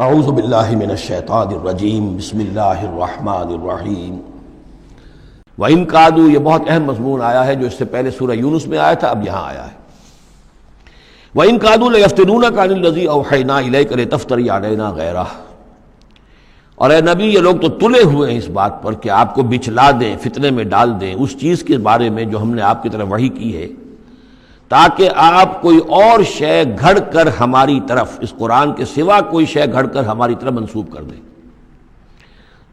اعوذ باللہ من الشیطان الرجیم بسم اللہ الرحمن الرحیم وَإِن كَادُوا، یہ بہت اہم مضمون آیا ہے جو اس سے پہلے سورہ یونس میں آیا تھا، اب یہاں آیا ہے۔ وَإِن كَادُوا لَيَفْتِنُونَكَ عَنِ الَّذِي أَوْحَيْنَا إِلَيْكَ لِتَفْتَرِيَ عَلَيْنَا غَيْرَهُ، اور اے نبی یہ لوگ تو تلے ہوئے ہیں اس بات پر کہ آپ کو بچلا دیں، فتنے میں ڈال دیں اس چیز کے بارے میں جو ہم نے آپ کی طرف وحی کی ہے، تاکہ آپ کوئی اور شے گھڑ کر ہماری طرف، اس قرآن کے سوا کوئی شے گھڑ کر ہماری طرف منسوب کر دیں۔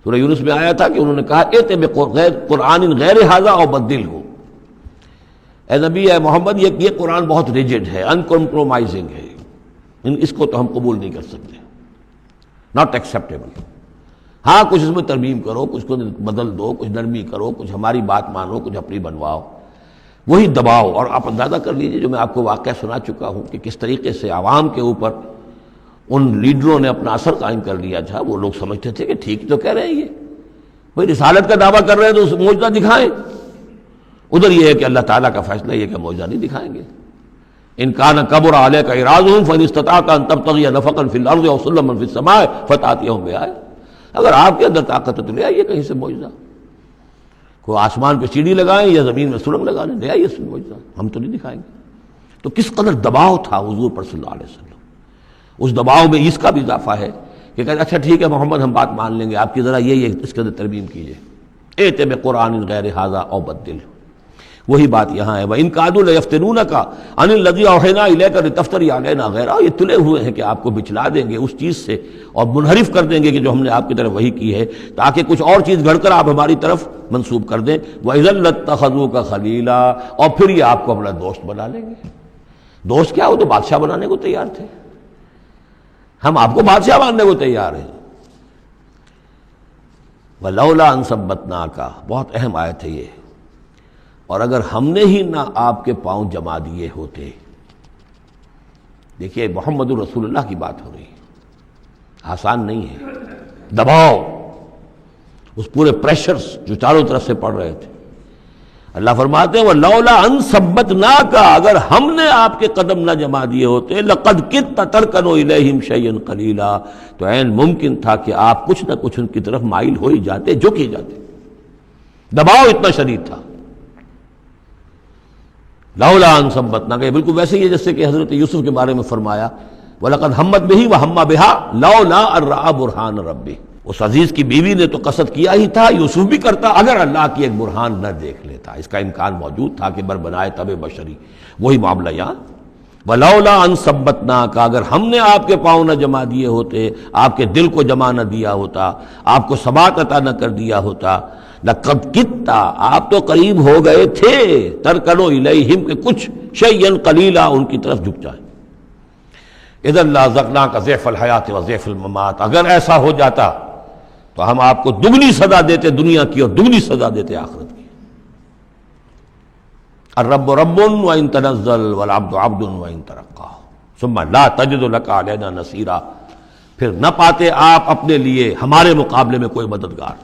سورہ یونس میں آیا تھا کہ انہوں نے کہا ایتے بقرآن غیر ھذا او بدلہ، اے نبی اے محمد یہ قرآن بہت ریجڈ ہے، ان کمپرومائزنگ ہے، اس کو تو ہم قبول نہیں کر سکتے، ناٹ ایکسیپٹیبل۔ ہاں کچھ اس میں ترمیم کرو، کچھ کو بدل دو، کچھ نرمی کرو، کچھ ہماری بات مانو، کچھ اپنی بنواؤ، وہی دباؤ۔ اور آپ اندازہ کر لیجئے جو میں آپ کو واقعہ سنا چکا ہوں کہ کس طریقے سے عوام کے اوپر ان لیڈروں نے اپنا اثر قائم کر لیا تھا۔ وہ لوگ سمجھتے تھے کہ ٹھیک تو کہہ رہے ہیں، یہ بھائی رسالت کا دعویٰ کر رہے ہیں تو معجزہ دکھائیں، ادھر یہ ہے کہ اللہ تعالیٰ کا فیصلہ یہ کہ معجزہ نہیں دکھائیں گے۔ ان کان کبر علیک اعراضهم فان استطعت ان تبتغي نفقا في الارض او سلما في السماء فتاتيهم بآية، اگر آپ کے اندر طاقت ہے تو لے آئیے کہیں سے معجزہ، کوئی آسمان پہ سیڑھی لگائیں یا زمین میں سرنگ لگا لیں، لے آئیے اس معجزہ، ہم تو نہیں دکھائیں گے۔ تو کس قدر دباؤ تھا حضور پر صلی اللہ علیہ وسلم۔ اس دباؤ میں اس کا بھی اضافہ ہے کہ کہتے اچھا ٹھیک ہے محمد ہم بات مان لیں گے، آپ کی ذرا یہ اس کے اندر ترمیم کیجیے، ایتے بقرآن غیر ھذا او بدل، وہی بات یہاں ہے۔ وَإِن كَادُوا لَيَفْتِنُونَكَ عَنِ الَّذِي أَوْحَيْنَا إِلَيْكَ لِتَفْتَرِيَ عَلَيْنَا غَيْرَهُ، یہ تلے ہوئے ہیں کہ آپ کو بچلا دیں گے اس چیز سے اور منحرف کر دیں گے کہ جو ہم نے آپ کی طرف وحی کی ہے، تاکہ کچھ اور چیز گھڑ کر آپ ہماری طرف منسوب کر دیں۔ وَإِذًا لَاتَّخَذُوكَ خَلِيلًا، اور پھر یہ آپ کو اپنا دوست بنا لیں گے۔ دوست کیا، وہ تو بادشاہ بنانے کو تیار تھے، ہم آپ کو بادشاہ ماننے کو تیار ہیں۔ وَلَوْلَا أَن ثَبَّتْنَاكَ، بہت اہم آیت ہے یہ، اور اگر ہم نے ہی نہ آپ کے پاؤں جما دیے ہوتے۔ دیکھیے محمد الرسول اللہ کی بات ہو رہی ہے، آسان نہیں ہے، دباؤ، اس پورے پریشرز جو چاروں طرف سے پڑ رہے تھے۔ اللہ فرماتے ہیں وَلَوْلَا أَن ثَبَّتْنَاكَ، اگر ہم نے آپ کے قدم نہ جما دیے ہوتے، لَقَدْ كِدتَّ تَرْكَنُ إِلَيْهِمْ شَيْئًا قَلِيلًا، تو عین ممکن تھا کہ آپ کچھ نہ کچھ ان کی طرف مائل ہو ہی جاتے، جھک ہی جاتے، دباؤ اتنا شدید تھا۔ لولا ان ثبتناک، بالکل ویسے ہی ہے جیسے کہ حضرت یوسف کے بارے میں فرمایا وَلَقَدْ هَمَّتْ بِهِ وَهَمَّ بِهَا لَوْلَا أَن رَأَىٰ بُرْهَانَ رَبِّهِ، اس عزیز کی بیوی نے تو قصد کیا ہی تھا، یوسف بھی کرتا، اگر اللہ کی ایک برہان نہ دیکھ لیتا، اس کا امکان موجود تھا کہ بربنائے تب بشری، وہی معاملہ یہاں۔ وَلَوْلَا أَن ثَبَّتْنَاكَ، اگر ہم نے آپ کے پاؤں نہ جما دیے ہوتے، آپ کے دل کو جما نہ دیا ہوتا، آپ کو ثبات عطا نہ کر دیا ہوتا، لَقَدْ كِدتَّ، آپ تو قریب ہو گئے تھے، تَرْكَنُ إِلَيْهِمْ کہ کچھ شَيْئًا قَلِيلًا ان کی طرف جھک جائیں۔ اِذًا لَأَذَقْنَاكَ ضِعْفَ الْحَيَاةِ وَضِعْفَ الْمَمَاتِ، اگر ایسا ہو جاتا تو ہم آپ کو دگنی سزا دیتے دنیا کی اور دگنی سزا دیتے آخرت کی۔ الرب رب وإن تنزل والعبد عبد وإن ترقى ثم لا تجد لك علينا نصيرا، پھر نہ پاتے آپ اپنے لیے ہمارے مقابلے میں کوئی مددگار،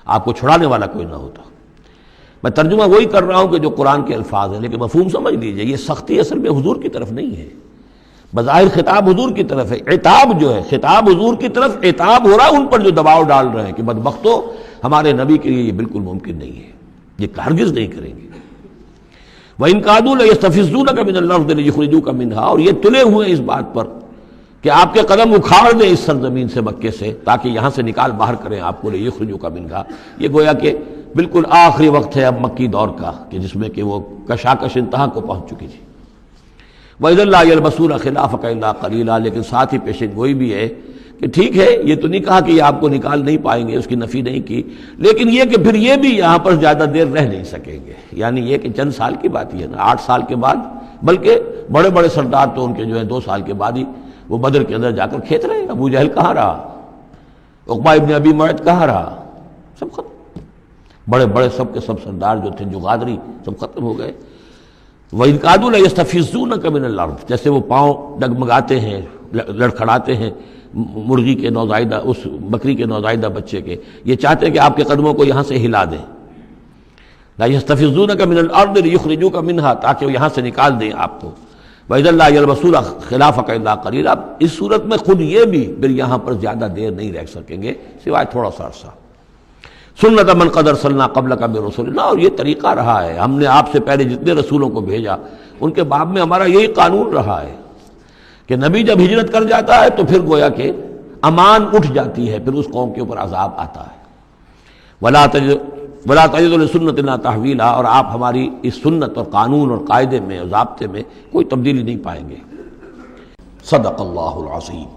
آپ کو چھڑانے والا کوئی نہ ہوتا۔ میں ترجمہ وہی کر رہا ہوں کہ جو قرآن کے الفاظ ہیں، لیکن مفہوم سمجھ لیجئے، یہ سختی اصل میں حضور کی طرف نہیں ہے، بظاہر خطاب حضور کی طرف ہے، عتاب جو ہے خطاب حضور کی طرف عتاب ہو رہا ہے ان پر جو دباؤ ڈال رہے ہیں کہ بدبختو، ہمارے نبی کے لیے یہ بالکل ممکن نہیں ہے، یہ ہرگز نہیں کریں گے۔ وَإِن كَادُوا لَيَسْتَفِزُّونَكَ مِنَ الْأَرْضِ لِيُخْرِجُوكَ مِنْهَا، اور یہ تلے ہوئے ہیں اس بات پر کہ آپ کے قدم اکھاڑ دیں اس سرزمین سے، مکے سے، تاکہ یہاں سے نکال باہر کریں آپ کو، لِيُخْرِجُوكَ مِنْهَا، یہ گویا کہ بالکل آخری وقت ہے اب مکی دور کا کہ جس میں کہ وہ کشاکش انتہا کو پہنچ چکی تھی۔ وَإِذًا لَا يَلْبَسُونَ خِلَافَكَ إِلَّا قَلِيلًا، لیکن ساتھ ہی پیشن گوئی بھی ہے کہ ٹھیک ہے یہ تو نہیں کہا کہ یہ آپ کو نکال نہیں پائیں گے، اس کی نفی نہیں کی، لیکن یہ کہ پھر یہ بھی یہاں پر زیادہ دیر رہ نہیں سکیں گے، یعنی یہ کہ چند سال کی بات ہی ہے نا، 8 سال کے بعد، بلکہ بڑے بڑے سردار تو ان کے جو ہے 2 سال کے بعد ہی وہ بدر کے اندر جا کر کھیت رہے ہیں۔ ابو جہل کہاں رہا، عقبہ ابن ابی معیط کہاں رہا، سب ختم، بڑے بڑے سب کے سب سردار جو تھے جو غادری سب ختم ہو گئے۔ وَإِن كَادُوا لَيَسْتَفِزُّونَكَ مِنَ الْأَرْضِ، جیسے وہ پاؤں ڈگمگاتے ہیں، لڑکھڑاتے ہیں مرغی کے نوزائیدہ، اس بکری کے نوزائیدہ بچے کے، یہ چاہتے ہیں کہ آپ کے قدموں کو یہاں سے ہلا دیں۔ لَيَسْتَفِزُّونَكَ مِنَ الْأَرْضِ لِيُخْرِجُوكَ مِنْهَا، تاکہ وہ یہاں سے نکال دیں آپ کو۔ وَإِذَا لَا يَلْبَثُونَ خِلَافَكَ إِلَّا قَلِيلًا، اب اس صورت میں خود یہ بھی پھر یہاں پر زیادہ دیر نہیں رہ سکیں گے سوائے تھوڑا سا عرصہ۔ سنت من قد ارسلنا قبلک من رسلنا، اور یہ طریقہ رہا ہے، ہم نے آپ سے پہلے جتنے رسولوں کو بھیجا ان کے باب میں ہمارا یہی قانون رہا ہے کہ نبی جب ہجرت کر جاتا ہے تو پھر گویا کہ امان اٹھ جاتی ہے، پھر اس قوم کے اوپر عذاب آتا ہے۔ ولا تجد لسنتنا تحویلا، اور آپ ہماری اس سنت اور قانون اور قاعدے میں اور ضابطے میں کوئی تبدیلی نہیں پائیں گے۔ صدق اللہ العظیم۔